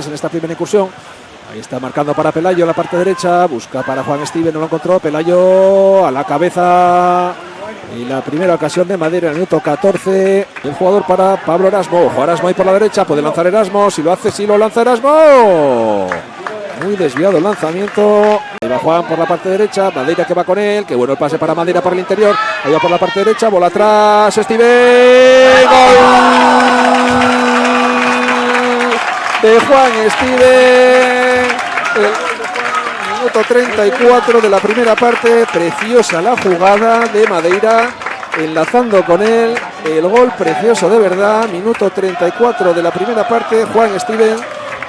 en esta primera incursión. Ahí está marcando para Pelayo en la parte derecha, busca para Juan Estiven, no lo encontró, Pelayo a la cabeza y la primera ocasión de Madeira en el minuto 14. El jugador para Pablo Erasmo, ojo, Erasmo ahí por la derecha, puede lanzar Erasmo, si lo hace, sí lo lanza Erasmo. Muy desviado el lanzamiento. Ahí va Juan por la parte derecha, Madeira que va con él, qué bueno el pase para Madeira por el interior, ahí va por la parte derecha, bola atrás, Estiven, gol de Juan Estiven. El minuto 34 de la primera parte, preciosa la jugada de Madeira, enlazando con él, el gol precioso de verdad, minuto 34 de la primera parte, Juan Estiven.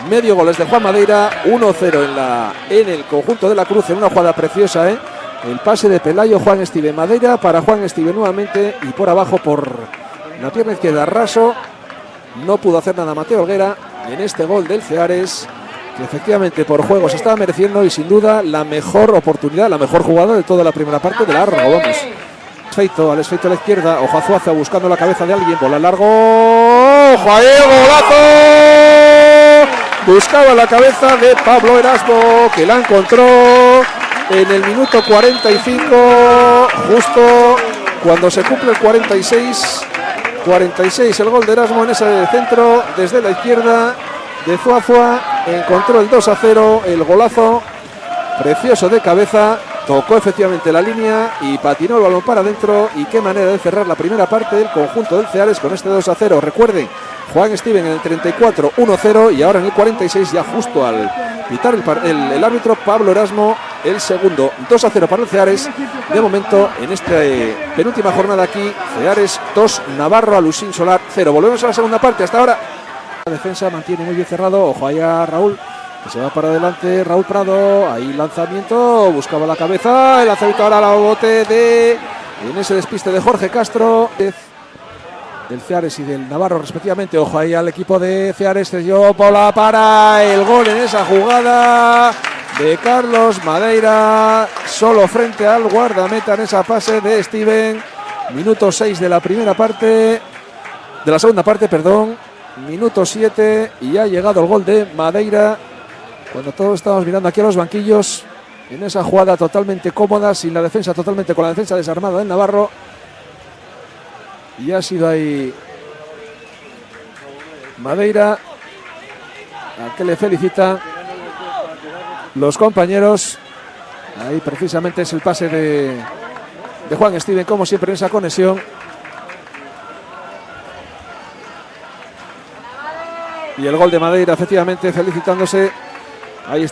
Medio goles de Juan Madeira, 1-0 en el conjunto de la Cruz, en una jugada preciosa, el pase de Pelayo, Juan Estiven, Madeira para Juan Estiven nuevamente, y por abajo por la pierna izquierda Raso, no pudo hacer nada Mateo Olguera en este gol del Ceares, que efectivamente por juego se estaba mereciendo y sin duda la mejor oportunidad, la mejor jugada de toda la primera parte de largo. Vamos, Esfeito, al Esfeito a la izquierda, ojo a Zuaza buscando la cabeza de alguien, bola largo, ojo ahí, golazo. Buscaba la cabeza de Pablo Erasmo, que la encontró en el minuto 45, justo cuando se cumple el 46 el gol de Erasmo en ese centro, desde la izquierda de Zuazua, encontró el 2-0, el golazo precioso de cabeza, tocó efectivamente la línea y patinó el balón para adentro, y qué manera de cerrar la primera parte del conjunto del Ceares con este 2-0. Recuerden, Juan Estiven en el 34, 1-0, y ahora en el 46, ya justo al pitar el árbitro, Pablo Erasmo, el segundo, 2-0 para el Ceares. De momento, en esta penúltima jornada aquí, Ceares 2, Navarro Alusín Solar 0. Volvemos a la segunda parte, hasta ahora. La defensa mantiene muy bien cerrado, ojo allá Raúl, que se va para adelante, Raúl Prado, ahí lanzamiento, buscaba la cabeza, el lanzamiento ahora al bote en ese despiste de Jorge Castro, del Ceares y del Navarro respectivamente. Ojo ahí al equipo de Ceares, cedió bola para el gol en esa jugada de Carlos Madeira, solo frente al guardameta en esa pase de Estiven. Minuto 6 de la primera parte, de la segunda parte, perdón, minuto 7, y ha llegado el gol de Madeira, cuando todos estamos mirando aquí a los banquillos, en esa jugada totalmente cómoda, sin la defensa, totalmente con la defensa desarmada del Navarro. Y ha sido ahí Madeira, al que le felicitan los compañeros. Ahí precisamente es el pase de Juan Estiven, como siempre en esa conexión. Y el gol de Madeira, efectivamente, felicitándose. Ahí está.